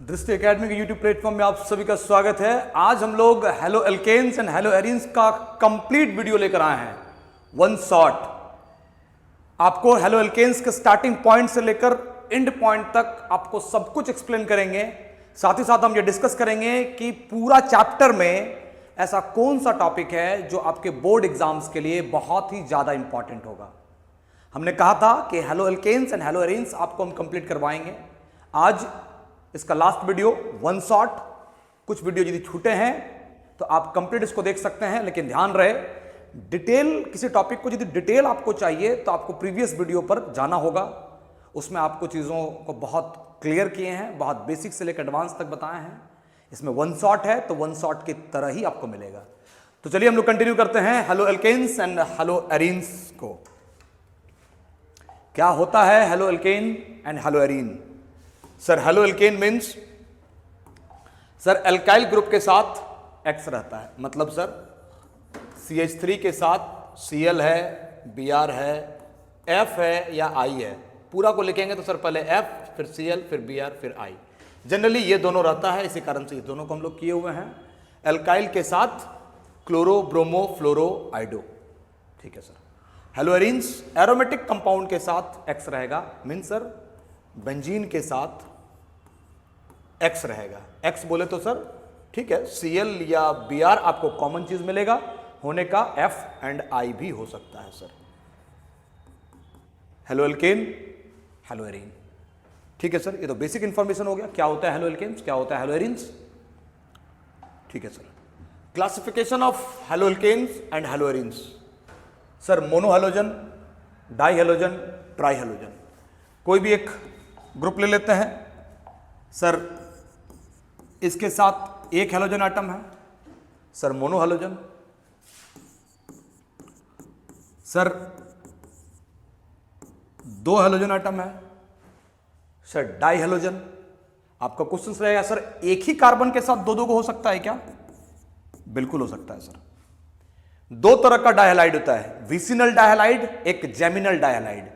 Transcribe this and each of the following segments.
दृष्टि एकेडमी के YouTube platform में आप सभी का स्वागत है। आज हम लोग haloalkanes and haloarenes का कंप्लीट वीडियो लेकर आए हैं, वन शॉट। आपको हेलो एल्केन्स के स्टार्टिंग पॉइंट से लेकर एंड पॉइंट तक आपको सब कुछ एक्सप्लेन करेंगे। साथ ही साथ हम ये डिस्कस करेंगे कि पूरा चैप्टर में ऐसा कौन सा टॉपिक है जो आपके बोर्ड एग्जाम्स के लिए बहुत ही ज्यादा इंपॉर्टेंट होगा। हमने कहा था कि haloalkanes and haloarenes आपको हम कंप्लीट करवाएंगे। आज इसका लास्ट वीडियो वन शॉट। कुछ वीडियो यदि छूटे हैं तो आप कंप्लीट इसको देख सकते हैं, लेकिन ध्यान रहे डिटेल किसी टॉपिक को यदि डिटेल आपको चाहिए तो आपको प्रीवियस वीडियो पर जाना होगा। उसमें आपको चीज़ों को बहुत क्लियर किए हैं, बहुत बेसिक से लेकर एडवांस तक बताए हैं। इसमें वन शॉट है तो वन शॉट की तरह ही आपको मिलेगा। तो चलिए हम लोग कंटिन्यू करते हैं haloalkanes and haloarenes को। क्या होता है haloalkane and haloarene? Sir haloalkane means sir alkyl group के साथ एक्स रहता है, मतलब सर CH3 के साथ Cl है, Br है, F है या I है। पूरा को लिखेंगे तो सर पहले F फिर Cl फिर Br फिर I। जनरली ये दोनों रहता है, इसी कारण से ये दोनों को हम लोग किए हुए हैं। एल्काइल के साथ क्लोरो ब्रोमो फ्लोरो आइडो, ठीक है sir. Hello arenes aromatic compound के साथ एक्स रहेगा, मीन सर बेंजीन के साथ एक्स रहेगा। एक्स बोले तो सर ठीक है, Cl या Br आपको कॉमन चीज मिलेगा, होने का F एंड I भी हो सकता है sir. Halo alkane hello arene, ठीक है सर। ये तो बेसिक इंफॉर्मेशन हो गया, क्या होता है हेलो एल्केन्स, क्या होता है हेलो एरीन्स, ठीक है sir. Classification of haloalkanes and haloarenes. Sir mono halogen, di halogen, tri halogen. कोई भी एक ग्रुप ले लेते हैं सर, इसके साथ एक हेलोजन एटम है सर, मोनो हेलोजन। सर दो हेलोजन एटम है सर, डाई हेलोजन। आपका क्वेश्चन रहेगा सर एक ही कार्बन के साथ दो दो को हो सकता है क्या? बिल्कुल हो सकता है सर। दो तरह का डायहलाइड होता है, विसिनल डायहलाइड, एक जेमिनल डायहलाइड।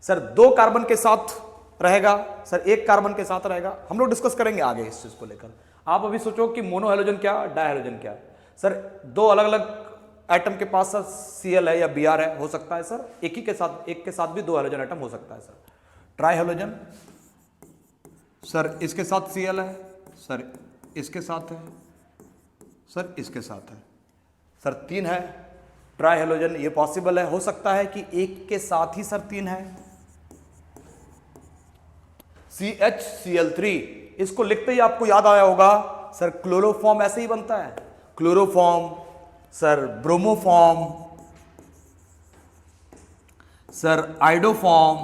सर दो कार्बन के साथ रहेगा सर, एक कार्बन के साथ रहेगा। हम लोग डिस्कस करेंगे आगे इस चीज को लेकर। आप अभी सोचो कि मोनो हेलोजन क्या, डाई हेलोजन क्या। सर दो अलग अलग एटम के पास सर Cl है या Br है, हो सकता है सर। एक ही के साथ, एक के साथ भी दो हेलोजन एटम हो सकता है सर। ट्राई हेलोजन, सर इसके साथ Cl है सर, इसके साथ है सर, इसके साथ है सर, तीन है। ट्राई हेलोजन ये पॉसिबल है, हो सकता है कि एक के साथ ही सर तीन है। CHCl3, इसको लिखते ही आपको याद आया होगा सर क्लोरोफॉर्म ऐसे ही बनता है, chloroform sir, bromoform sir, iodoform.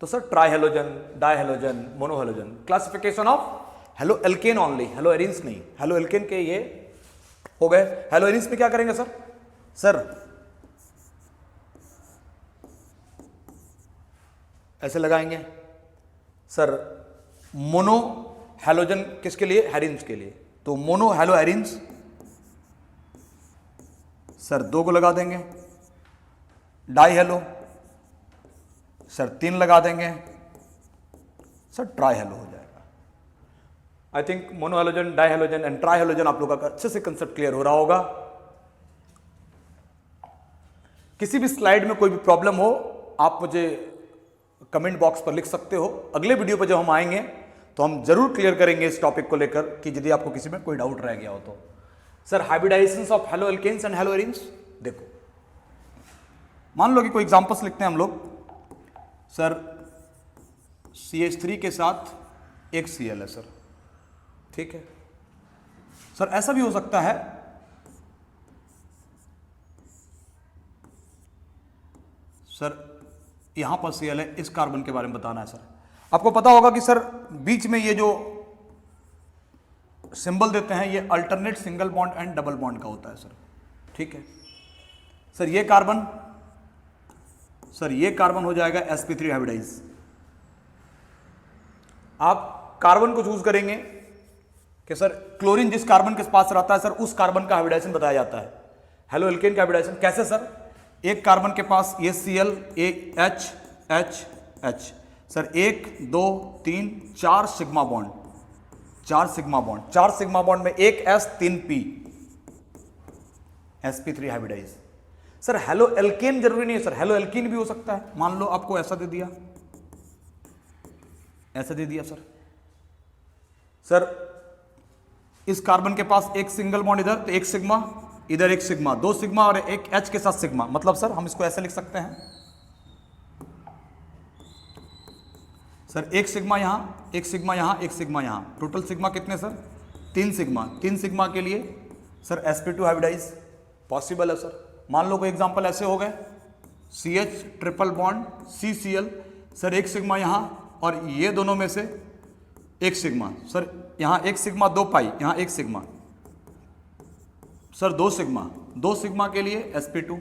तो sir tri halogen, di halogen, mono halogen. Classification of halo alkane only, halo arenes नहीं। हेलो एल्केन के ये हो गए। हेलो एरीन्स में क्या करेंगे सर? सर ऐसे लगाएंगे सर, मोनो हेलोजन किसके लिए? हेरीन्स के लिए। तो मोनो हेलो एरीन्स सर दो को लगा देंगे। डाई हेलो सर तीन लगा देंगे सर, ट्राई हेलो हो जाएगा। I think mono halogen, di halogen and try halogen आप लोगों का अच्छे से कंसेप्ट क्लियर हो रहा होगा। किसी भी स्लाइड में कोई भी प्रॉब्लम हो आप मुझे कमेंट बॉक्स पर लिख सकते हो। अगले वीडियो पर जब हम आएंगे तो हम जरूर क्लियर करेंगे इस टॉपिक को लेकर कि यदि आपको किसी में कोई डाउट रह गया हो तो। Sir hybridisation of haloalkanes and haloarenes, देखो मान लो कि कोई एग्जांपल्स लिखते हैं हम लोग। सर CH3 के साथ एक Cl है सर, ठीक है सर। ऐसा भी हो सकता है सर यहां पर Cl है, इस कार्बन के बारे में बताना है सर। आपको पता होगा कि सर बीच में ये जो सिंबल देते हैं ये alternate single bond and double bond का होता है सर, ठीक है सर। ये कार्बन सर, ये कार्बन हो जाएगा sp3 हाइब्रिडाइज। आप कार्बन को चूज करेंगे कि सर क्लोरीन जिस कार्बन के पास रहता है सर उस कार्बन का हाइब्रिडाइजेशन बताया जाता है। हेलो एल्केन का हाइब्रिडाइजेशन कैसे सर? एक कार्बन के पास ये Cl, एक H, H, H, sir 1 2 3 4 sigma bond, 4 sigma bond, 4 sigma bond में 1 S 3 P, sp3 hybridise. Sir haloalkane जरूरी नहीं है सर, हेलो एल्कीन भी हो सकता है। मान लो आपको ऐसा दे दिया, ऐसा दे दिया सर, सर इस कार्बन के पास एक सिंगल बॉन्ड इधर, तो एक सिग्मा इधर, एक सिग्मा, 2 सिग्मा और एक H के साथ सिग्मा, मतलब सर हम इसको ऐसे लिख सकते हैं सर, एक सिग्मा यहां, एक सिग्मा यहां, एक सिग्मा यहां, टोटल सिग्मा कितने सर? 3 सिग्मा। 3 सिग्मा के लिए सर sp2 हाइब्रिडाइज पॉसिबल है सर। मान लो कोई एग्जांपल ऐसे हो गए, CH triple bond CCl, sir एक सिग्मा यहां और ये दोनों में से एक सिग्मा, सर यहां एक सिग्मा 2 पाई, यहां एक सिग्मा, सर 2 सिग्मा, 2 सिग्मा के लिए sp2।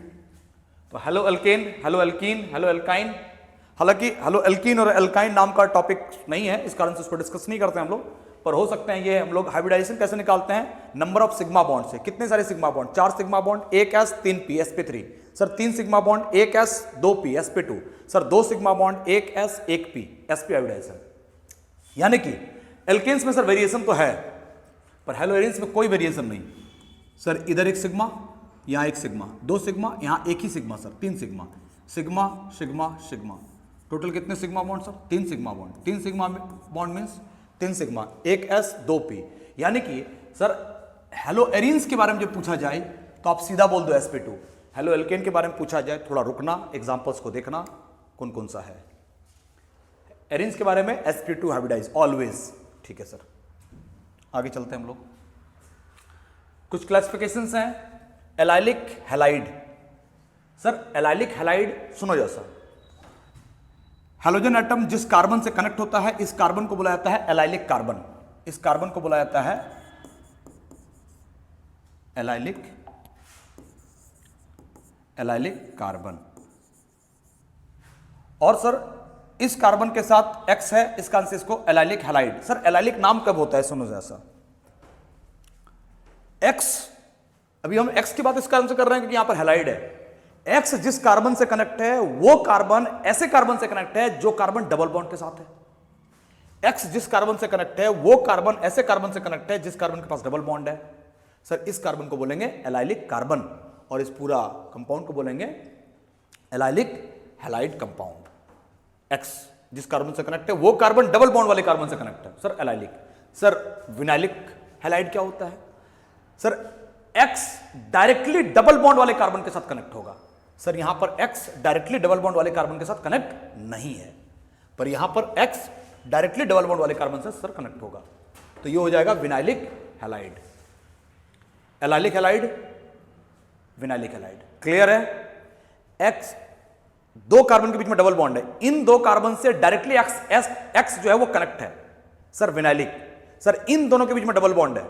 तो halo alkane, hello alkene, hello alkyne, हालांकि हेलो एल्कीन और एल्काइन नाम का टॉपिक नहीं है, इस कारण से इसको डिस्कस नहीं करते हम लोग, पर हो सकते हैं ये हम लोग हाइब्रिडाइजेशन कैसे निकालते हैं, नंबर ऑफ सिग्मा बॉन्ड से। कितने सारे sigma bond? 4 sigma bond, 1 S 3 P sp3, sir 3 sigma bond 1 S 2 P sp2, sir 2 sigma bond 1 S 1 P sp hybridisation. यानी कि एल्केन्स में सर वेरिएशन तो है, पर हेलो एरिन्स में कोई वेरिएशन नहीं। सर इधर एक सिग्मा, यहां एक सिग्मा, 2 सिग्मा, यहां एक ही sigma sir, 3 sigma, sigma sigma sigma, total कितने sigma bond sir? 3 sigma bond. 3 sigma bond means 3 sigma, 1 S 2 P। यानी कि सर हेलो एरिन्स के बारे में जब पूछा जाए तो आप सीधा बोल दो sp2। हेलो एल्केन के बारे में पूछा जाए थोड़ा रुकना, एग्जांपल्स को देखना कौन कौन सा है। एरिन्स के बारे में sp2 हाइब्रिडाइज ऑलवेज, ठीक है सर। आगे चलते हैं हम लोग, कुछ क्लासिफिकेशंस हैं। Allylic halide, sir allylic halide सुनो जैसा, हैलोजन एटम जिस कार्बन से कनेक्ट होता है, इस कार्बन को बोला जाता है एलाइलिक कार्बन, इस कार्बन को बोला जाता है एलाइलिक कार्बन। और सर इस कार्बन के साथ X है, इस कारण से इसको एलाइलिक हैलाइड। सर एलाइलिक नाम कब होता है सुनो जैसा, X, अभी हम X की बात इस कारण से कर रहे हैं क्योंकि यहां पर हैलाइड है। X जिस कार्बन से कनेक्ट है वो कार्बन ऐसे कार्बन से कनेक्ट है जो कार्बन डबल बॉन्ड के साथ है। X जिस कार्बन से कनेक्ट है वो कार्बन ऐसे कार्बन से कनेक्ट है जिस कार्बन के पास डबल बॉन्ड है। सर इस कार्बन को बोलेंगे एलाइलिक कार्बन और इस पूरा कंपाउंड को बोलेंगे एलाइलिक हैलाइड कंपाउंड। X जिस कार्बन से कनेक्ट है वो कार्बन डबल बॉन्ड वाले कार्बन से कनेक्ट है, sir allylic. Sir vinylic halide क्या होता है? Sir X directly double bond वाले कार्बन के साथ कनेक्ट होगा। सर यहां पर X डायरेक्टली डबल बॉन्ड वाले कार्बन के साथ कनेक्ट नहीं है, पर यहां पर X डायरेक्टली डबल बॉन्ड वाले कार्बन से सर कनेक्ट होगा, तो ये हो जाएगा vinylic halide. Allylic halide, vinylic halide, clear है? X 2 कार्बन के बीच में डबल बॉन्ड है, इन 2 कार्बन से डायरेक्टली X जो है वो कनेक्ट है, सर विनाइलिक। सर इन दोनों के बीच में डबल बॉन्ड है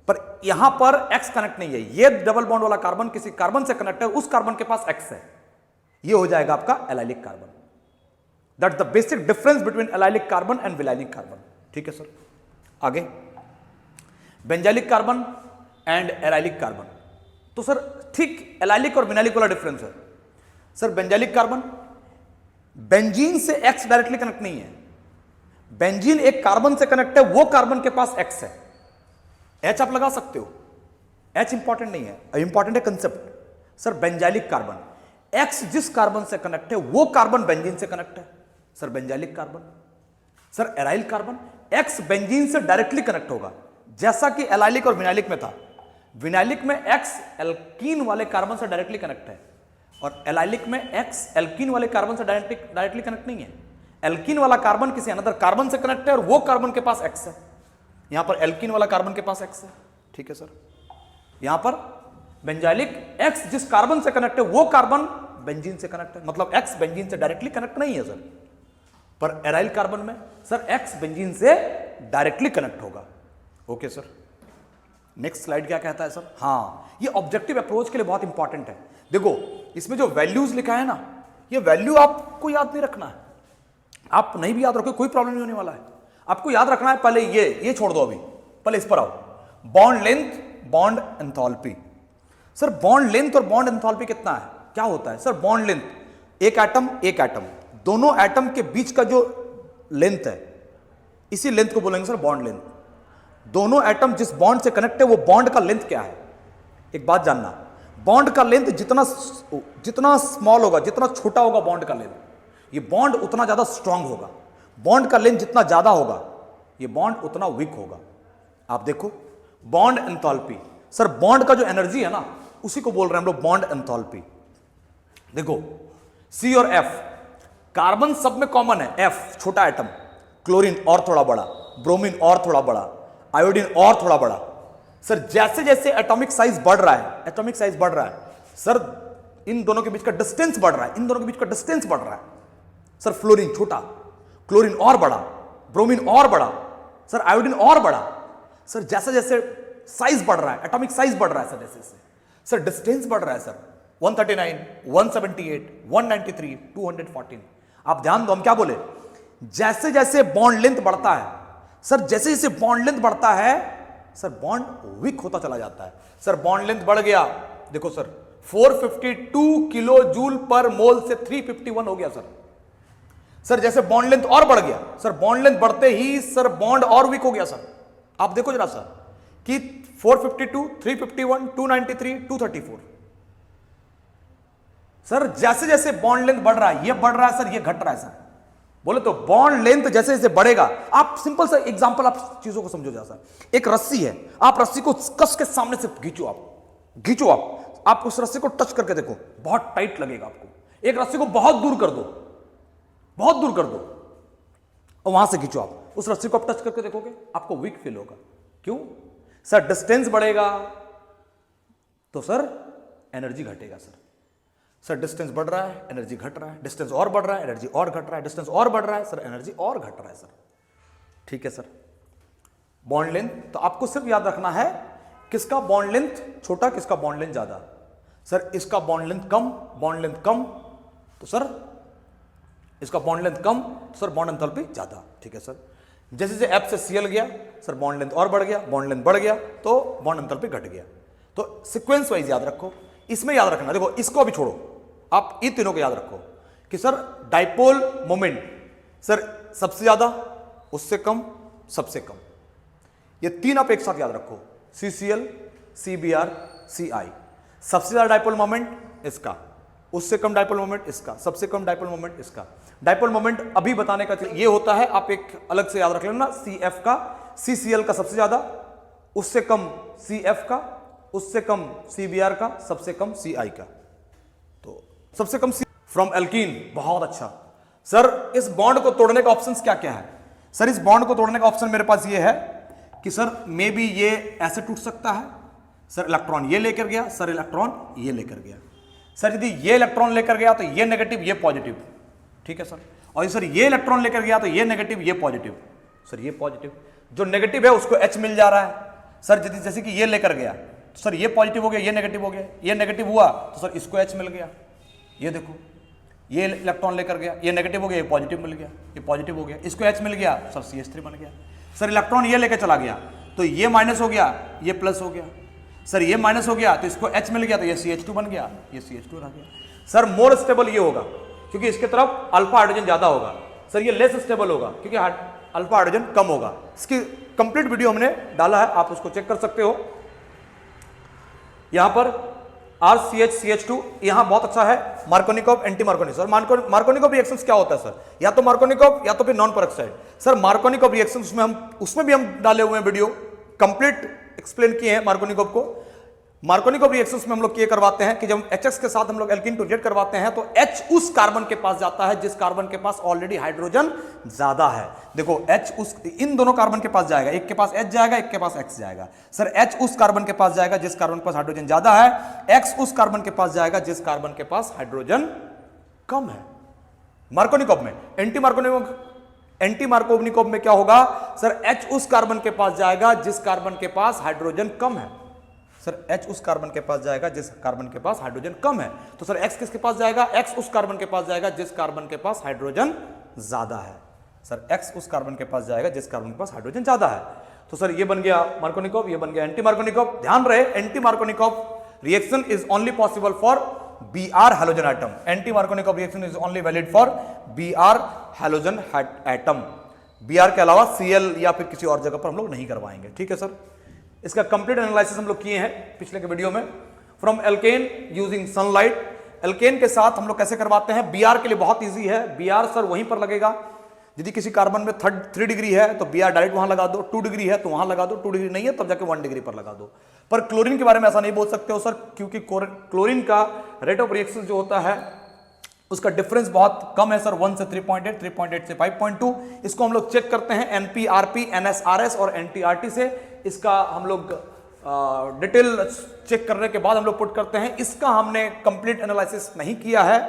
पर यहां पर X कनेक्ट नहीं है, ये डबल बॉन्ड वाला कार्बन किसी कार्बन से कनेक्ट है, उस कार्बन के पास X है, ये हो जाएगा आपका allylic carbon. That's the basic difference between allylic carbon and vinylic carbon, ठीक है सर। आगे benzylic carbon and allylic carbon, तो सर ठीक एलाइलिक और विनाइलिक वाला डिफरेंस है। सर बेंजाइलिक कार्बन, बेंजीन से X डायरेक्टली कनेक्ट नहीं है, बेंजीन एक कार्बन से कनेक्ट है, वो कार्बन के पास X है, H आप लगा सकते हो, H इंपॉर्टेंट नहीं है, इंपॉर्टेंट है concept. Sir benzylic carbon, X जिस कार्बन से कनेक्ट है वो कार्बन बेंजीन से कनेक्ट है, sir benzylic carbon. Sir aryl carbon, X benzene से डायरेक्टली कनेक्ट होगा, जैसा कि एलाइलिक और विनाइलिक में था। विनाइलिक में X एल्कीन वाले कार्बन से डायरेक्टली कनेक्ट है और एलाइलिक में X एल्कीन वाले कार्बन से डायरेक्टली कनेक्ट नहीं है। एल्कीन वाला कार्बन किसी अनदर कार्बन से कनेक्ट है और वो कार्बन के पास X है, यहां पर एल्कीन वाला कार्बन के पास X है, ठीक है सर। यहां पर बेंजाइलिक, X जिस कार्बन से कनेक्ट है वो कार्बन बेंजीन से कनेक्ट है, मतलब X बेंजीन से डायरेक्टली कनेक्ट नहीं है सर। पर एराइल कार्बन में सर X बेंजीन से डायरेक्टली कनेक्ट होगा, ओके सर। नेक्स्ट स्लाइड क्या कहता है सर? हाँ, ये ऑब्जेक्टिव अप्रोच के लिए बहुत इंपॉर्टेंट है। देखो इसमें जो वैल्यूज लिखा है ना, ये वैल्यू आपको याद नहीं रखना है, आप नहीं भी याद रखो कोई प्रॉब्लम नहीं होने वाला है। आपको याद रखना है पहले ये छोड़ दो, अभी पहले इस पर आओ, bond length, bond enthalpy. Sir bond length और बॉन्ड एंथैल्पी कितना है, क्या होता है? सर बॉन्ड लेंथ, एक एटम दोनों एटम के बीच का जो लेंथ है, इसी लेंथ को बोलेंगे सर बॉन्ड लेंथ। दोनों एटम जिस बॉन्ड से कनेक्ट है वो बॉन्ड का लेंथ क्या है। एक बात जानना, बॉन्ड का लेंथ जितना स्मॉल होगा, जितना छोटा होगा बॉन्ड का लेंथ, ये बॉन्ड उतना ज्यादा स्ट्रांग होगा। बॉन्ड का लेंथ जितना ज्यादा होगा ये बॉन्ड उतना वीक होगा। आप देखो बॉन्ड एंथैल्पी, सर बॉन्ड का जो एनर्जी है ना उसी को बोल रहे हैं हम लोग बॉन्ड एंथैल्पी। देखो सी और एफ, कार्बन सब में कॉमन है, एफ छोटा एटम, क्लोरीन और थोड़ा बड़ा, ब्रोमीन और थोड़ा बड़ा, आयोडीन और थोड़ा बड़ा। सर जैसे जैसे एटॉमिक साइज बढ़ रहा है, एटॉमिक साइज बढ़ रहा है सर, इन दोनों के बीच का डिस्टेंस बढ़ रहा है, इन दोनों के बीच का डिस्टेंस बढ़ रहा है। सर फ्लोरीन छोटा, क्लोरीन और बड़ा, ब्रोमीन और बड़ा, सर आयोडीन और बड़ा। सर जैसे जैसे साइज बढ़ रहा है, एटॉमिक साइज बढ़ रहा है सर, जैसे जैसे सर डिस्टेंस बढ़ रहा है सर, 139, 178, 193, 214। आप ध्यान दो, हम क्या बोले, जैसे जैसे बॉन्ड लेंथ बढ़ता है सर, जैसे जैसे बॉन्ड लेंथ बढ़ता है सर बॉन्ड वीक होता चला जाता है। सर बॉन्ड लेंथ बढ़ गया, देखो सर 452 किलो जूल पर मोल से 351 हो गया सर। सर जैसे बॉन्ड लेंथ और बढ़ गया सर, बॉन्ड लेंथ बढ़ते ही सर बॉन्ड और वीक हो गया सर। आप देखो जरा सर कि 452, 351, 293, 234। सर जैसे जैसे बॉन्ड लेंथ बढ़ रहा है, ये बढ़ रहा है सर, ये घट रहा है सर। बोले तो बॉन्ड लेंथ जैसे जैसे बढ़ेगा, आप सिंपल सा एग्जांपल, आप चीजों को समझो जरा सर। एक रस्सी है, आप रस्सी को कस के सामने से खींचो, खींचो आप उस रस्सी को टच करके देखो, बहुत टाइट लगेगा आपको। एक रस्सी को बहुत दूर कर दो, बहुत दूर कर दो और वहां से खींचो, आप उस रस्सी को आप टच करके देखोगे आपको वीक फील होगा। क्यों सर, डिस्टेंस बढ़ेगा तो सर एनर्जी घटेगा सर। सर डिस्टेंस बढ़ रहा है, एनर्जी घट रहा है, डिस्टेंस और बढ़ रहा है, एनर्जी और घट रहा है, डिस्टेंस और बढ़ रहा है सर, एनर्जी और घट रहा है सर। ठीक है सर, बॉन्ड लेंथ तो आपको सिर्फ याद रखना है किसका बॉन्ड लेंथ छोटा, किसका बॉन्ड लेंथ ज्यादा। सर इसका बॉन्ड लेंथ कम, बॉन्ड लेंथ कम तो सर इसका बॉन्ड लेंथ कम तो सर बॉन्ड एंथैल्पी ज्यादा। ठीक है सर, जैसे जैसे एफ से सीएल गया सर बॉन्ड लेंथ और बढ़ गया, बॉन्ड लेंथ बढ़ गया तो बॉन्ड एंथैल्पी घट गया। तो सीक्वेंस वाइज याद रखो, इसमें याद रखना, देखो इसको अभी छोड़ो, आप इन तीनों को याद रखो कि सर डाइपोल मोमेंट सर सबसे ज्यादा, उससे कम, सबसे कम, ये तीन आप एक साथ याद रखो, CCl, CBr, CI। सबसे ज्यादा डाइपोल मोमेंट इसका, उससे कम डाइपोल मोमेंट इसका, सबसे कम डाइपोल मोमेंट इसका। डाइपोल मोमेंट अभी बताने का ये होता है, आप एक अलग से याद रख लेना, CF का, CCl का सबसे ज्यादा, उससे कम CF का, उससे कम CBr का, सबसे कम CI का। तो सबसे कम फ्रॉम एल्कीन, बहुत अच्छा। सर इस बॉन्ड को तोड़ने का ऑप्शंस क्या क्या है। सर इस बॉन्ड को तोड़ने का ऑप्शन मेरे पास ये है कि सर मे बी ये ऐसे टूट सकता है, सर इलेक्ट्रॉन ये लेकर गया, सर इलेक्ट्रॉन ये लेकर गया। सर यदि ये इलेक्ट्रॉन लेकर गया तो ये नेगेटिव, ये पॉजिटिव। ठीक है सर, और सर ये इलेक्ट्रॉन लेकर गया तो ये नेगेटिव, ये पॉजिटिव। सर ये पॉजिटिव, जो नेगेटिव है उसको H मिल जा रहा है। सर यदि जैसे कि ये लेकर गया तो सर ये पॉजिटिव हो गया, ये नेगेटिव हो गया, ये नेगेटिव हुआ तो सर इसको H मिल गया। ये देखो ये इलेक्ट्रॉन लेकर गया, ये नेगेटिव हो गया, ये पॉजिटिव मिल गया, ये पॉजिटिव हो गया, इसको H मिल गया, सर CH3 बन गया। सर इलेक्ट्रॉन ये लेकर चला गया तो ये माइनस हो गया, ये प्लस हो गया। सर ये माइनस हो गया तो इसको H मिल गया तो ये CH2 बन गया, ये CH2 रह गया। सर मोर स्टेबल ये होगा क्योंकि इसके तरफ अल्फा हाइड्रोजन ज्यादा होगा। सर ये लेस स्टेबल होगा क्योंकि अल्फा हाइड्रोजन कम होगा। इसकी कंप्लीट वीडियो हमने डाला है, आप उसको चेक कर सकते हो। यहां पर RCH CH2 यहां बहुत अच्छा है, Markovnikov anti Markovnikov. Sir Markovnikov reactions क्या होता है सर, या तो मार्कोनिकॉव या तो फिर non peroxide. Sir Markovnikov reactions उसमें भी हम डाले हुए हैं वीडियो, कंप्लीट एक्सप्लेन किए हैं मार्कोनिकॉव को। मार्कोनिकॉव रिएक्शंस में हम लोग ये करवाते हैं कि जब HX के साथ हम लोग एल्कीन टू जेड करवाते हैं तो H उस कार्बन के पास जाता है जिस कार्बन के पास ऑलरेडी हाइड्रोजन ज्यादा है। देखो H उस इन दोनों कार्बन के पास जाएगा, एक के पास H जाएगा, एक के पास X जाएगा। सर H उस कार्बन के पास जाएगा जिस कार्बन के पास हाइड्रोजन ज्यादा है, X उस कार्बन के पास जाएगा जिस कार्बन के पास हाइड्रोजन कम है। मार्कोनिकॉव में एंटी मार्कोनिकॉव में क्या होगा सर, H उस कार्बन के पास जाएगा जिस कार्बन के पास हाइड्रोजन कम है। सर H उस कार्बन के पास जाएगा जिस कार्बन के पास हाइड्रोजन कम है। तो सर X किसके पास जाएगा, X उस कार्बन के पास जाएगा जिस कार्बन के पास हाइड्रोजन ज्यादा है। सर X उस कार्बन के पास जाएगा जिस कार्बन के पास हाइड्रोजन ज्यादा है। तो सर ये बन गया मार्कोनिकॉव, ये बन गया एंटी मार्कोनिकॉव। ध्यान रहे anti Markovnikov reaction is only possible for Br halogen atom. Anti Markovnikov reaction is only valid for Br halogen atom. Br के अलावा Cl या फिर किसी और जगह पर हम लोग नहीं करवाएंगे। ठीक है सर, इसका कंप्लीट एनालिसिस हम लोग किए हैं पिछले के वीडियो में। From alkane using sunlight, alkane के साथ हम लोग कैसे करवाते हैं। Br के लिए बहुत ईजी है, Br सर वहीं पर लगेगा। यदि किसी कार्बन में 3 डिग्री है तो Br डायरेक्ट वहां लगा दो, 2 डिग्री है तो वहां लगा दो, 2 डिग्री नहीं है तब जाके 1 डिग्री पर लगा दो। पर क्लोरीन के बारे में ऐसा नहीं बोल सकते हो सर, क्योंकि क्लोरीन का रेट ऑफ रिएक्शन जो होता है उसका डिफरेंस बहुत कम है सर, 1 से 3.8, 3.8 से 5.2। इसको हम लोग चेक करते हैं NPRP, NSRS और NTRT से। इसका हम लोग डिटेल चेक करने के बाद हम लोग पुट करते हैं। इसका हमने कंप्लीट एनालिसिस नहीं किया है।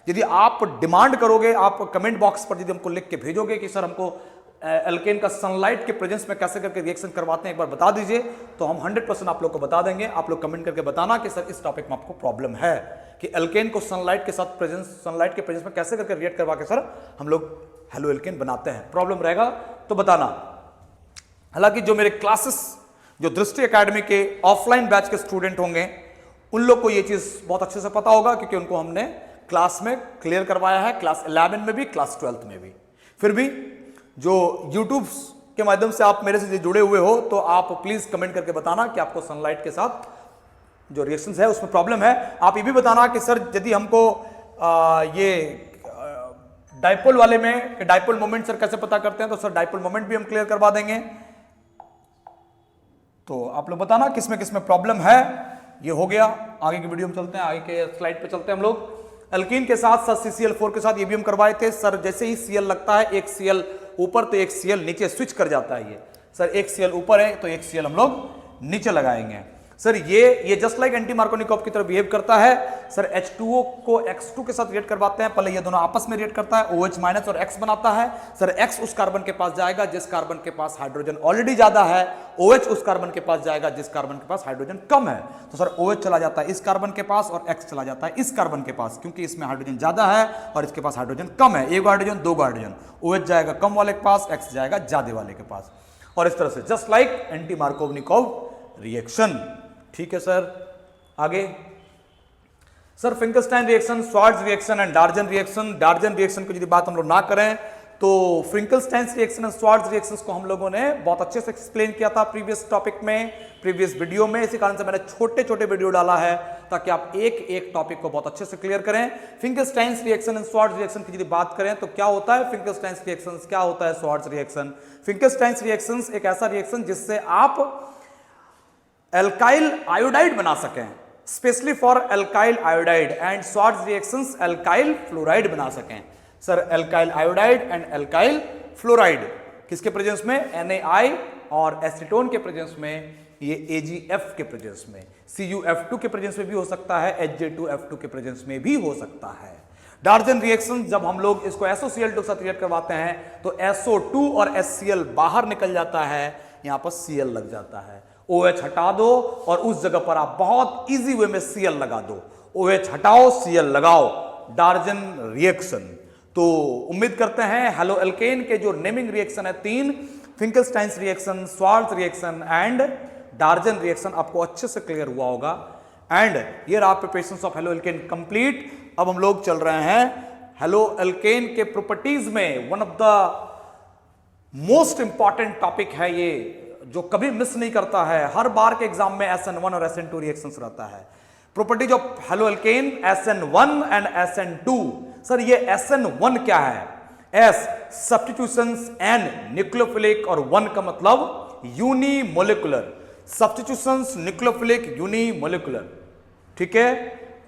यदि आप डिमांड करोगे, आप कमेंट बॉक्स पर यदि हमको लिख के भेजोगे कि सर हमको एल्केन का सनलाइट के प्रेजेंस में कैसे करके रिएक्शन करवाते हैं एक बार बता दीजिए, तो हम 100% आप लोग को बता देंगे। आप लोग कमेंट करके बताना कि सर इस टॉपिक में आपको प्रॉब्लम है कि एल्केन को सनलाइट के साथ सनलाइट के प्रेजेंस में कैसे करके रिएक्ट करवा के सर हम लोग हेलो एल्केन बनाते हैं। प्रॉब्लम रहेगा तो बताना। हालांकि जो मेरे क्लासेस जो दृष्टि एकेडमी के ऑफलाइन बैच के स्टूडेंट होंगे उन लोग को ये चीज बहुत अच्छे से पता होगा, क्योंकि उनको हमने क्लास में क्लियर करवाया है, क्लास 11 में भी, क्लास 12 में भी। फिर भी जो YouTube के माध्यम से आप मेरे से जुड़े हुए हो तो आप प्लीज कमेंट करके बताना कि आपको सनलाइट के साथ जो रिएक्शंस है उसमें प्रॉब्लम है। आप ये भी बताना कि सर यदि हमको ये डाइपोल वाले में डाइपोल मोमेंट सर कैसे पता करते हैं, तो सर डाइपोल मोमेंट भी हम क्लियर करवा देंगे। तो आप लोग बताना किसमें किसमें प्रॉब्लम है। ये हो गया, आगे की वीडियो में चलते हैं, आगे के स्लाइड पे चलते हैं हम लोग। एल्कीन के साथ सर CCl4 के साथ ये भी हम करवाए थे सर। जैसे ही Cl लगता है, एक Cl ऊपर तो एक Cl नीचे स्विच कर जाता है। ये सर एक Cl ऊपर है तो एक Cl हम लोग नीचे लगाएंगे सर। ये जस्ट लाइक एंटी मार्कोनिकॉफ की तरह बिहेव करता है सर। H2O को X2 के साथ रिएक्ट करवाते हैं, पहले ये दोनों आपस में रिएक्ट करता है, OH माइनस और X बनाता है सर। X उस कार्बन के पास जाएगा जिस कार्बन के पास हाइड्रोजन ऑलरेडी ज्यादा है, OH उस कार्बन के पास जाएगा जिस कार्बन के पास हाइड्रोजन कम है। तो सर OH चला जाता है इस कार्बन के पास और X चला जाता है इस कार्बन के पास, क्योंकि इसमें हाइड्रोजन ज्यादा है और इसके पास हाइड्रोजन कम है। 1 हाइड्रोजन 2 हाइड्रोजन, OH जाएगा कम वाले के पास, X जाएगा ज्यादा वाले के पास, और इस तरह से just like anti Markovnikov reaction. ठीक है सर, आगे sir Finkelstein reaction, Swarts reaction and Darzens reaction. Darzens reaction की यदि बात हम लोग ना करें तो Finkelstein reaction and Swarts reactions को हम लोगों ने बहुत अच्छे से एक्सप्लेन किया था प्रीवियस टॉपिक में, प्रीवियस वीडियो में। इसी कारण से मैंने छोटे छोटे वीडियो डाला है ताकि आप एक एक टॉपिक को बहुत अच्छे से क्लियर करें। फिंकलस्टाइन रिएक्शन एंड स्वार्ट्ज रिएक्शन की यदि बात करें तो क्या होता है फिंकलस्टाइन रिएक्शन, क्या होता है स्वार्ट्ज रिएक्शन। फिंकलस्टाइन रिएक्शन एक ऐसा रिएक्शन जिससे आप एल्काइल आयोडाइड बना सकें, specially for alkyl iodide, and Swarts reactions alkyl fluoride बना सकें sir. Alkyl iodide and alkyl fluoride किसके प्रेजेंस में, NaI और एसीटोन के प्रेजेंस में, ये AgF के प्रेजेंस में, CuF2 के प्रेजेंस में भी हो सकता है, HJ2F2 के प्रेजेंस में भी हो सकता है। डार्जन रिएक्शन जब हम लोग इसको SOCl2 के साथ रिएक्ट करवाते हैं तो SO2 और HCl बाहर निकल जाता है, यहां पर Cl लग जाता है। OH हटा दो और उस जगह पर आप बहुत इजी वे में Cl लगा दो। OH हटाओ Cl लगाओ, डार्जन रिएक्शन। तो उम्मीद करते हैं हेलो एल्केन के जो नेमिंग रिएक्शन है 3, Finkelstein reaction, Swarts reaction and Darzens reaction, आपको अच्छे से क्लियर हुआ होगा। एंड ये रहा preparations of halo alkane complete. अब हम लोग चल रहे हैं हेलो एल्केन के प्रॉपर्टीज में। One of the most important topic है ये, जो कभी मिस नहीं करता है, हर बार के एग्जाम में SN1 और SN2 रिएक्शंस रहता है। Properties of halo alkene SN1 and SN2। Sir ये SN1 क्या है, S सब्स्टिट्यूशंस, N न्यूक्लियोफिलिक और 1 का मतलब यूनिमोलिकुलर। सब्स्टिट्यूशंस, न्यूक्लियोफिलिक, यूनिमोलिकुलर, ठीक है,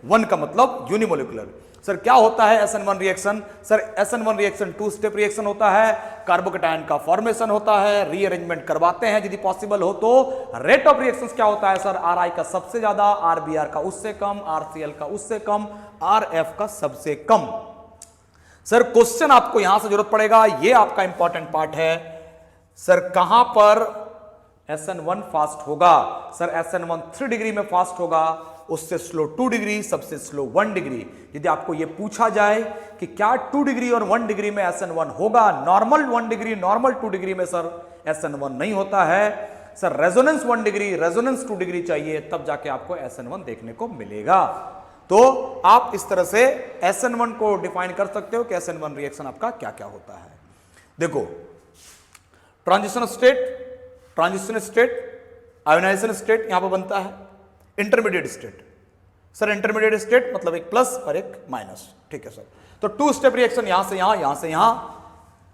1 का मतलब यूनिमोलिकुलर। सर क्या होता है SN1 reaction, sir SN1 reaction 2 step reaction होता है, कार्बोकेटायन का फॉर्मेशन होता है, रीअरेंजमेंट करवाते हैं यदि पॉसिबल हो तो। रेट ऑफ रिएक्शंस क्या होता है सर, RI का सबसे ज्यादा, RBr का उससे कम, RCl का उससे कम, RF का सबसे कम। सर क्वेश्चन आपको यहां से जरूरत पड़ेगा, ये आपका इंपॉर्टेंट पार्ट है। सर कहां पर SN1 फास्ट होगा, सर SN1 3 डिग्री में फास्ट होगा, उससे स्लो 2 डिग्री, सबसे स्लो 1 डिग्री। यदि आपको यह पूछा जाए कि क्या 2 डिग्री और 1 डिग्री में SN1 होगा, नॉर्मल 1 डिग्री, नॉर्मल 2 डिग्री में सर SN1 नहीं होता है। Sir resonance 1 degree, resonance 2 degree चाहिए, तब जाके आपको SN1 देखने को मिलेगा। तो आप इस तरह से SN1 को डिफाइन कर सकते हो कि SN1 रिएक्शन आपका क्या क्या होता है। देखो ट्रांजिशन स्टेट, आयोनाइजेशन स्टेट यहां पर बनता है, intermediate state. Sir intermediate state मतलब एक प्लस और एक माइनस, ठीक है सर। तो टू स्टेप रिएक्शन यहां से यहां, यहां से यहां,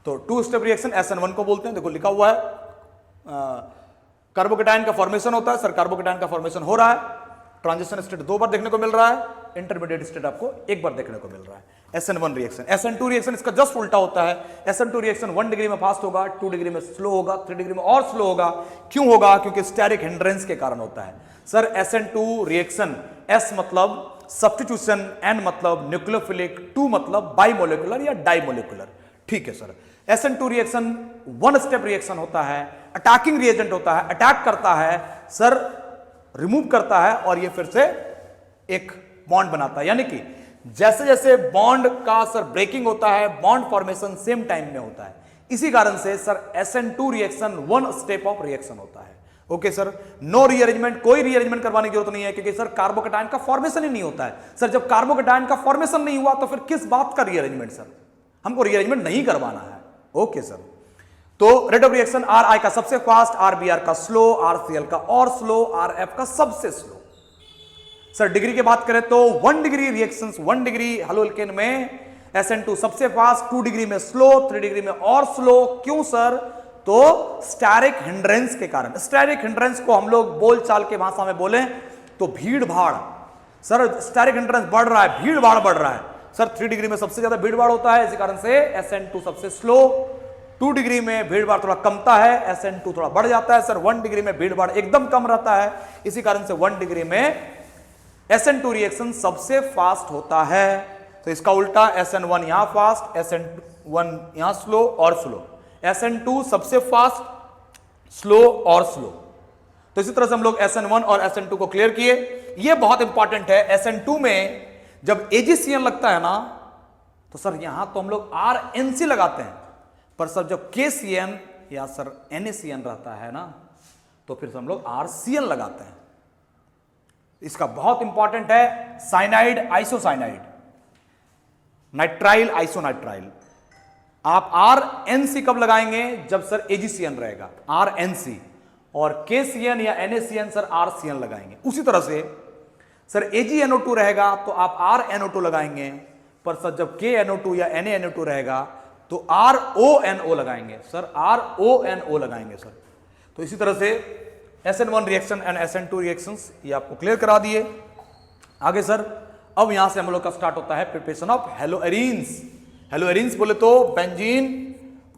तो टू स्टेप रिएक्शन SN1 को बोलते हैं। देखो लिखा हुआ है कार्बोकेटायन का फॉर्मेशन होता है। सर कार्बोकेटायन का फॉर्मेशन हो रहा है, ट्रांजिशन स्टेट 2 बार देखने को मिल रहा है, इंटरमीडिएट स्टेट आपको 1 बार देखने को मिल रहा है। SN1 रिएक्शन, SN2 रिएक्शन इसका जस्ट उल्टा होता है। SN2 रिएक्शन 1 डिग्री में फास्ट होगा, 2 डिग्री में स्लो होगा, 3 डिग्री में और स्लो होगा। क्यों होगा? क्योंकि स्टेरिक हिंड्रेंस के कारण होता है। सर SN2 रिएक्शन, S मतलब सब्स्टिट्यूशन, N मतलब न्यूक्लियोफिलिक, 2 मतलब बाइमोलिकुलर या डाइमोलिकुलर, ठीक है sir. SN2 reaction 1 step reaction होता है, अटैकिंग रिएजेंट होता है, अटैक करता है सर, रिमूव करता है और ये फिर से एक बॉन्ड बनाता है। यानी कि जैसे जैसे बॉन्ड का सर ब्रेकिंग होता है, बॉन्ड फॉर्मेशन सेम टाइम में होता है। इसी कारण से sir SN2 reaction 1 step of reaction होता है। ओके सर, नो रीअरेंजमेंट, कोई रीअरेंजमेंट करवाने की जरूरत नहीं है, क्योंकि सर कार्बोकेटायन का फॉर्मेशन ही नहीं होता है। सर जब कार्बोकेटायन का फॉर्मेशन नहीं हुआ तो फिर किस बात का रीअरेंजमेंट? सर हमको रीअरेंजमेंट नहीं करवाना है। ओके सर, तो रेट ऑफ रिएक्शन RI का सबसे फास्ट, RBR का स्लो, RCl का और स्लो, RF का सबसे स्लो। सर डिग्री की बात करें तो 1 डिग्री रिएक्शंस, 1 डिग्री हेलोएल्केन में SN2 सबसे फास्ट, 2 डिग्री में स्लो, 3 डिग्री में और स्लो। क्यों सर? तो स्टेरिक हिंड्रेंस के कारण। स्टेरिक हिंड्रेंस को हम लोग बोलचाल के भाषा में बोलें तो भीड़ भाड़। सर स्टेरिक हिंड्रेंस बढ़ रहा है, भीड़ भाड़ बढ़ रहा है। सर 3 डिग्री में सबसे ज्यादा भीड़ भाड़ होता है, इसी कारण से SN2 सबसे स्लो। 2 डिग्री में भीड़ भाड़ थोड़ा कमता है, SN2 थोड़ा बढ़ जाता है। सर 1 डिग्री में भीड़ भाड़ एकदम कम रहता है, इसी कारण से 1 डिग्री में SN2 रिएक्शन सबसे फास्ट होता है। तो इसका उल्टा SN1 यहां फास्ट, SN1 यहां स्लो और स्लो, SN2 सबसे फास्ट, स्लो और स्लो। तो इसी तरह से हम लोग SN1 और SN2 को क्लियर किए। यह बहुत इंपॉर्टेंट है, SN2 में जब AgCN लगता है ना तो सर यहां तो हम लोग RNC लगाते हैं, पर सर जब KCN या सर NaCN रहता है ना तो फिर हम लोग RCN लगाते हैं। इसका बहुत इंपॉर्टेंट है, साइनाइड आइसोसाइनाइड, नाइट्राइल आइसोनाइट्राइल। आप RNC कब लगाएंगे? जब सर AgCN रहेगा, RNC, और KCN या NaCN सर RCN लगाएंगे। उसी तरह से सर AgNO2 रहेगा तो आप RNO2 लगाएंगे, पर सर जब KNO2 या NaNO2 रहेगा तो RONO लगाएंगे, सर RONO लगाएंगे सर। तो इसी तरह से SN1 reaction and SN2 reactions ये आपको क्लियर करा दिए। आगे सर अब यहां से हम लोग का स्टार्ट होता है प्रिपरेशन ऑफ हेलोएरीन्स। हेलोएरीन्स बोले तो बेंजीन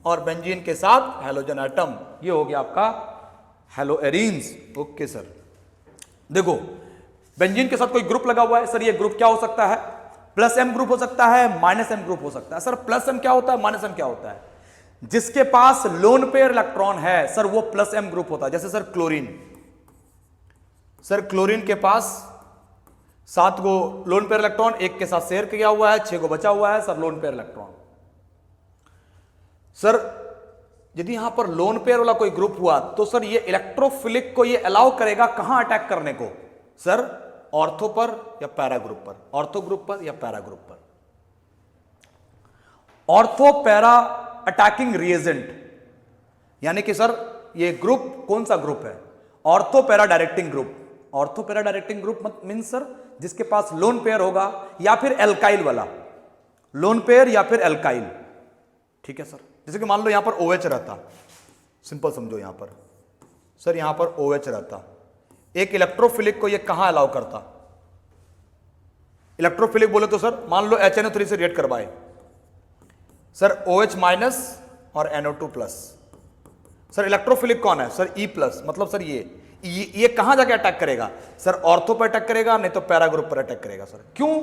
और बेंजीन के साथ हेलोजन एटम, ये हो गया आपका हेलोएरीन्स। ओके सर, देखो बेंजीन के साथ कोई ग्रुप लगा हुआ है, सर ये ग्रुप क्या हो सकता है? +M ग्रुप हो सकता है, -M ग्रुप हो सकता है। सर +M क्या होता है, -M क्या होता है? जिसके पास लोन पेयर इलेक्ट्रॉन है सर वो +M ग्रुप होता है। जैसे सर क्लोरीन, सर क्लोरीन के पास 7 गो लोन पेयर इलेक्ट्रॉन, एक के साथ शेयर किया हुआ है, 6 गो बचा हुआ है sir lone pair electron. Sir यदि यहां पर लोन पेयर वाला कोई ग्रुप हुआ तो सर ये इलेक्ट्रोफिलिक को ये अलाउ करेगा कहां अटैक करने को? सर ऑर्थो पर या पैरा ग्रुप पर, ऑर्थो ग्रुप पर या पैरा ग्रुप पर। ऑर्थो पैरा अटैकिंग रिएजेंट, यानी कि सर ये ग्रुप कौन सा ग्रुप है? Ortho para directing group. Ortho para directing group means sir जिसके पास लोन पेयर होगा या फिर एल्काइल वाला, लोन पेयर या फिर एल्काइल, ठीक है सर। जैसे कि मान लो यहां पर OH रहता, सिंपल समझो यहां पर सर, यहां पर OH रहता, एक इलेक्ट्रोफिलिक को ये कहां अलाउ करता? इलेक्ट्रोफिलिक बोले तो सर मान लो HNO3 से रिएक्ट करवाए सर OH- और NO2+। सर इलेक्ट्रोफिलिक कौन है? सर E+, मतलब सर ये कहां जाके अटैक करेगा? सर ऑर्थो पर अटैक करेगा, नहीं तो पैरा ग्रुप पर अटैक करेगा सर। क्यों?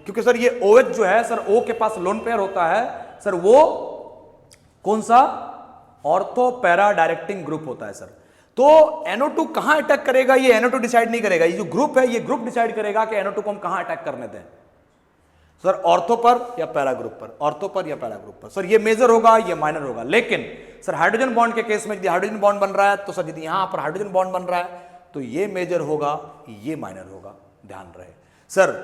क्योंकि सर ये OH जो है सर O के पास लोन पेयर होता है सर, वो कौन सा? ऑर्थो पैरा डायरेक्टिंग ग्रुप होता है सर। तो NO2 कहां अटैक करेगा ये NO2 डिसाइड नहीं करेगा, ये जो ग्रुप है ये ग्रुप डिसाइड करेगा कि NO2 को हम कहां अटैक करने दें। सर ऑर्थो पर या पैरा ग्रुप पर, ऑर्थो पर या पैरा ग्रुप पर। सर ये मेजर होगा, ये माइनर होगा। लेकिन सर हाइड्रोजन बॉन्ड के केस में यदि हाइड्रोजन बॉन्ड बन रहा है तो सर यदि यहां पर हाइड्रोजन बॉन्ड बन रहा है तो ये मेजर होगा, ये माइनर होगा, ध्यान रहे। सर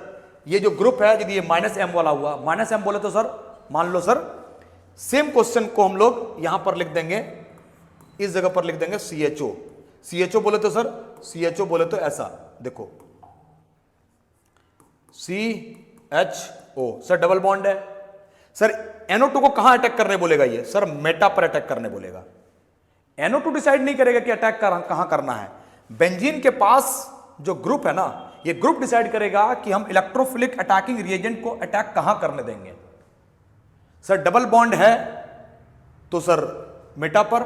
ये जो ग्रुप है यदि ये -M वाला हुआ, -M बोले तो सर मान लो सर सेम क्वेश्चन को हम लोग यहां पर लिख देंगे इस जगह पर लिख देंगे CHO। CHO बोले तो सर, CHO बोले तो ऐसा देखो CHO, सर डबल बॉन्ड है। सर NO2 को कहां अटैक करने बोलेगा ये? सर मेटा पर अटैक करने बोलेगा। NO2 डिसाइड नहीं करेगा कि अटैक कहां करना है। बेंजीन के पास जो ग्रुप है ना, ये ग्रुप डिसाइड करेगा कि हम इलेक्ट्रोफिलिक अटैकिंग रिएजेंट को अटैक कहां करने देंगे। सर डबल बॉन्ड है तो सर मेटा पर,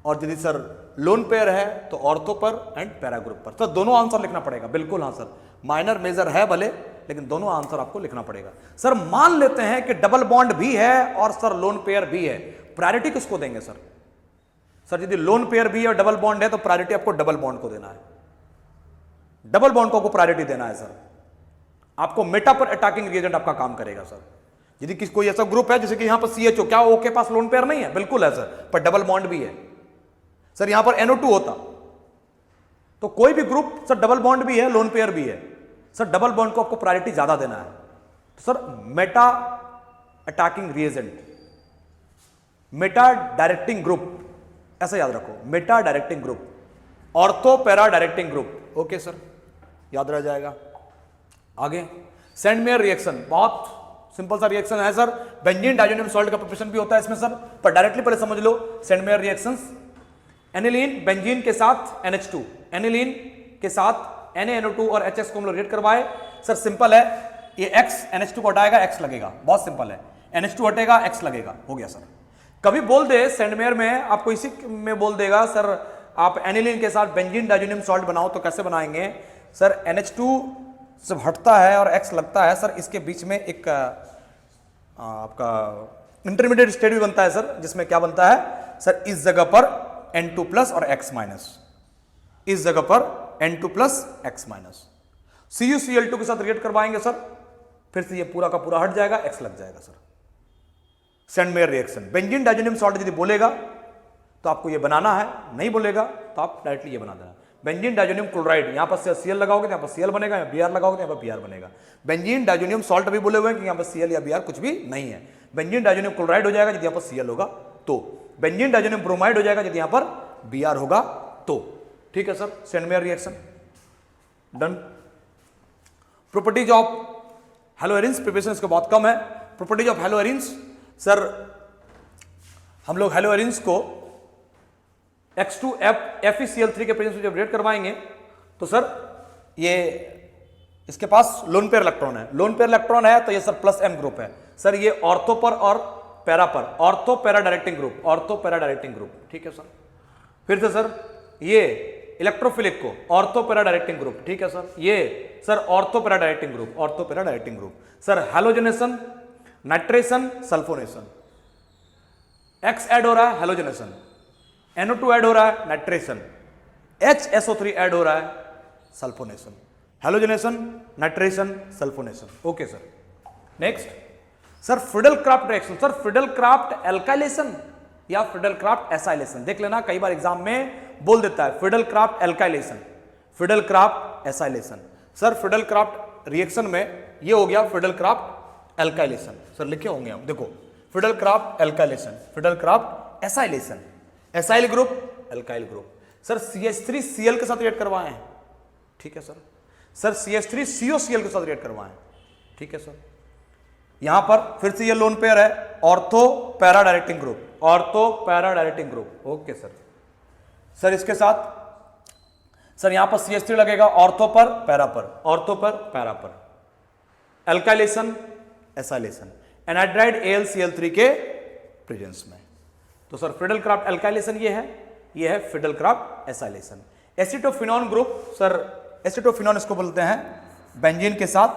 और यदि सर लोन पेयर है तो ऑर्थो पर एंड पैरा ग्रुप पर। सर दोनों आंसर लिखना पड़ेगा, बिल्कुल हाँ सर, माइनर मेजर है भले, लेकिन दोनों आंसर आपको लिखना पड़ेगा। सर मान लेते हैं कि डबल बॉन्ड भी है और सर लोन पेयर भी है, प्रायोरिटी किसको देंगे सर? सर यदि लोन पेयर भी है और डबल बॉन्ड है तो प्रायोरिटी आपको डबल बॉन्ड को देना है, डबल बॉन्ड को आपको प्रायोरिटी देना है सर। आपको मेटा पर अटैकिंग रिएजेंट आपका काम करेगा सर। यदि किसी कोई ऐसा ग्रुप है जैसे कि यहां पर CHO, क्या O के पास लोन पेयर नहीं है? बिल्कुल है सर, पर डबल बॉन्ड भी है। सर यहां पर NO2 होता तो कोई भी ग्रुप सर डबल बॉन्ड भी है, लोन पेयर भी है, सर डबल बॉन्ड को आपको प्रायोरिटी ज्यादा देना है। तो sir Meta attacking reagent, Meta directing group, ऐसा याद रखो, Meta directing group, ortho para directing group. Okay sir, याद रह जाएगा। आगे सेंडमेयर रिएक्शन, बहुत सिंपल सा रिएक्शन है सर। बेंजीन डाइजोनियम सॉल्ट का प्रिपरेशन भी होता है इसमें सर, पर डायरेक्टली पहले समझ लो सेंडमेयर रिएक्शंस। एनिलीन बेंजीन के साथ NH2, एनिलीन के साथ NaNO2 और HX को हम लोग रिएक्ट करवाए। सर सिंपल है, ये X NH2 को हटाएगा, X लगेगा, बहुत सिंपल है। NH2 हटेगा, X लगेगा, हो गया सर। कभी बोल दे सेंडमेयर में आपको इसी में बोल देगा सर आप एनिलीन के साथ बेंजीन डाइजोनियम सॉल्ट बनाओ, तो कैसे बनाएंगे? सर NH2 जब हटता है और X लगता है सर, इसके बीच में एक आपका इंटरमीडिएट स्टेट भी बनता है सर, जिसमें क्या बनता है सर, इस जगह पर N2 प्लस और X माइनस, इस जगह पर N2 plus X minus, CuCl2 के साथ रिएक्ट करवाएंगे सर, फिर से ये पूरा का पूरा हट जाएगा, X लग जाएगा sir. Sandmeyer reaction, benzene diazonium salt यदि बोलेगा तो आपको ये बनाना है, नहीं बोलेगा तो आप डायरेक्टली ये बना देना। बेंजीन डाइजोनियम क्लोराइड, यहां पर Cl लगाओगे तो यहां पर Cl बनेगा, यहां Br लगाओगे तो यहां पर Br बनेगा। बेंजीन डाइजोनियम सॉल्ट अभी बोले हुए हैं कि यहां पर Cl या Br कुछ भी नहीं है। बेंजीन डाइजोनियम क्लोराइड हो जाएगा यदि यहां पर Cl होगा तो, बेंजीन डाइजोनियम ब्रोमाइड हो जाएगा यदि यहां पर Br होगा तो। ठीक है sir, Sandmeyer reaction done. Properties of haloarenes, preparation इसका बहुत कम है। प्रॉपर्टीज ऑफ हैलोएरिन्स, सर हम लोग हैलोएरिन्स को X2FeCl3 के प्रेजेंस में जब रिएक्ट करवाएंगे तो सर ये इसके पास लोन पेयर इलेक्ट्रॉन है, लोन पेयर इलेक्ट्रॉन है तो ये सर प्लस M ग्रुप है सर, ये ऑर्थो पर और पैरा पर, ortho para directing group, ortho para directing group. ठीक है सर, फिर से सर ये इलेक्ट्रोफिलिक को ऑर्थो पैरा डायरेक्टिंग ग्रुप। ठीक है सर, ये sir ortho para directing group, ortho para directing group. Sir halogenation, nitration, sulphonation, X add हो रहा है हैलोजनेशन, NO2 ऐड हो रहा है नाइट्रेशन, HSO3 ऐड हो रहा है sulphonation, halogenation, nitration, sulphonation. Okay sir, next sir Friedel craft reaction, sir Friedel craft alkylation या फ्रीडल क्राफ्ट एसाइलेशन, देख लेना कई बार एग्जाम में बोल देता है Friedel craft alkylation, Friedel Crafts acylation. Sir Friedel craft reaction में ये हो गया फ्रीडल क्राफ्ट एल्काइलेशन, सर लिखे होंगे हम, देखो Friedel craft alkylation, Friedel Crafts acylation, acyl group, alkyl group. Sir CH3Cl के साथ रिएक्ट करवाए हैं। ठीक है सर, सर CH3COCl के साथ रिएक्ट करवाए हैं। ठीक है सर, यहां पर फिर से ये लोन पेयर है, ortho para directing group, ortho para directing group. Okay sir, sir इसके साथ सर यहां पर CH3 लगेगा ऑर्थो पर पैरा पर, ऑर्थो पर पैरा पर, एल्काइलेशन, एसाइलेशन, एनाइड्राइड AlCl3 के प्रेजेंस में। तो सर फ्रीडल क्राफ्ट एल्काइलेशन ये है Friedel Crafts acylation. Acetophenone group, sir acetophenone इसको बोलते हैं बेंजीन के साथ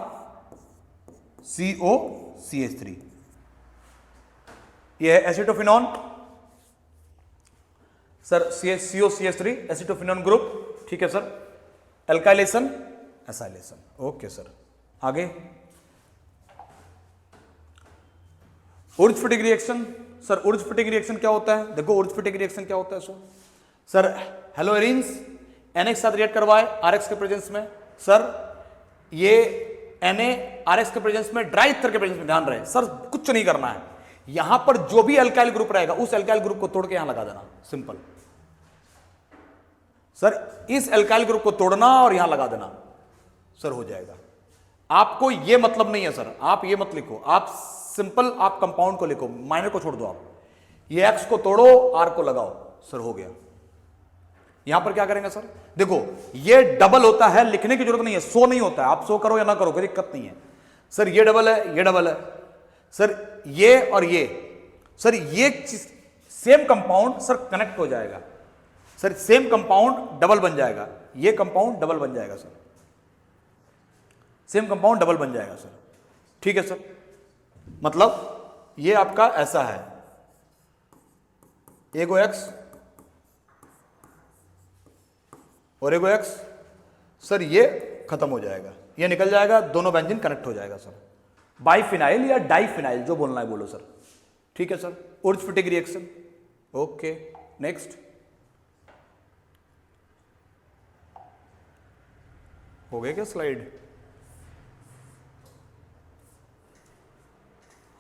COCH3, ये है acetophenone, sir COCH3 acetophenone group. ठीक है sir, alkylation, acylation. Okay sir, आगे उर्ज फिटिंग रिएक्शन। सर उर्ज फिटिंग रिएक्शन क्या होता है? देखो उर्ज फिटिंग रिएक्शन क्या होता है सर हैलोएरिन्स NH साथ रिएक्ट करवाए RX के प्रेजेंस में, सर ये Na RX के प्रेजेंस में ड्राई ईथर के प्रेजेंस में, ध्यान रहे सर कुछ नहीं करना है, यहां पर जो भी अल्काइल ग्रुप रहेगा उस अल्काइल ग्रुप को तोड़ के यहां लगा देना, सिंपल। सर इस एल्काइल ग्रुप को तोड़ना और यहां लगा देना, सर हो जाएगा। आपको यह मतलब नहीं है सर, आप ये मत लिखो, आप सिंपल आप कंपाउंड को लिखो, माइनर को छोड़ दो, आप ये X को तोड़ो, R को लगाओ, सर हो गया। यहां पर क्या करेंगे सर, देखो ये डबल होता है, लिखने की जरूरत नहीं है, सो नहीं होता है, आप सो करो या ना करो कोई दिक्कत नहीं है। सर ये डबल है, ये डबल है, सर ये और ये, सर ये सेम कंपाउंड सर कनेक्ट हो जाएगा, सर सेम कंपाउंड डबल बन जाएगा, ये कंपाउंड डबल बन जाएगा सर, सेम कंपाउंड डबल बन जाएगा सर, ठीक है सर। मतलब ये आपका ऐसा है, एगो X और एगो X, सर ये खत्म हो जाएगा, ये निकल जाएगा, दोनों बेंजीन कनेक्ट हो जाएगा सर, बाइफिनाइल या डाइफिनाइल जो बोलना है बोलो सर, ठीक है सर। उर्ज-फिटिक रिएक्शन, ओके नेक्स्ट, हो गया क्या स्लाइड?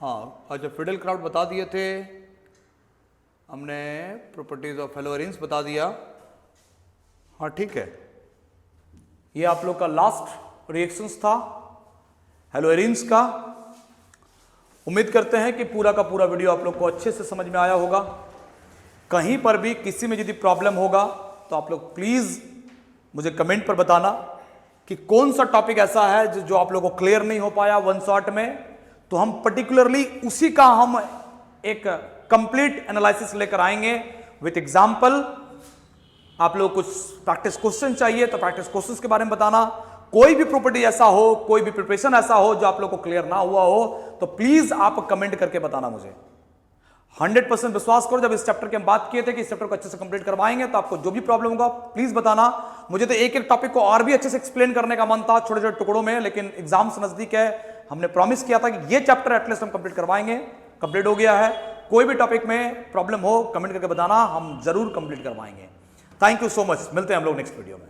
हाँ अच्छा, फिडेल क्राफ्ट बता दिए थे हमने, प्रॉपर्टीज ऑफ हेलोएरिन्स बता दिया, हाँ ठीक है। ये आप लोग का लास्ट रिएक्शंस था हेलोएरिन्स का। उम्मीद करते हैं कि पूरा का पूरा वीडियो आप लोग को अच्छे से समझ में आया होगा। कहीं पर भी किसी में यदि प्रॉब्लम होगा तो आप लोग प्लीज मुझे कमेंट पर बताना कि कौन सा टॉपिक ऐसा है जो आप लोगों को क्लियर नहीं हो पाया वन शॉट में, तो हम पर्टिकुलरली उसी का हम एक कंप्लीट एनालिसिस लेकर आएंगे विथ एग्जांपल। आप लोग कुछ प्रैक्टिस क्वेश्चन चाहिए तो प्रैक्टिस क्वेश्चंस के बारे में बताना, कोई भी प्रॉपर्टी ऐसा हो, कोई भी प्रिपरेशन ऐसा हो जो आप लोग को क्लियर ना हुआ हो तो प्लीज आप कमेंट करके बताना मुझे। 100% विश्वास करो, जब इस चैप्टर की हम बात किए थे कि इस चैप्टर को अच्छे से कंप्लीट करवाएंगे तो आपको जो भी प्रॉब्लम होगा प्लीज बताना। मुझे तो एक एक टॉपिक को और भी अच्छे से एक्सप्लेन करने का मन था छोटे छोटे टुकड़ों में, लेकिन एग्जाम्स नजदीक है, हमने प्रॉमिस किया था कि ये चैप्टर एटलीस्ट हम कंप्लीट करवाएंगे, कंप्लीट हो गया है। कोई भी टॉपिक में प्रॉब्लम हो कमेंट करके बताना, हम जरूर कंप्लीट करवाएंगे। थैंक यू सो मच, मिलते हैं हम लोग नेक्स्ट वीडियो में।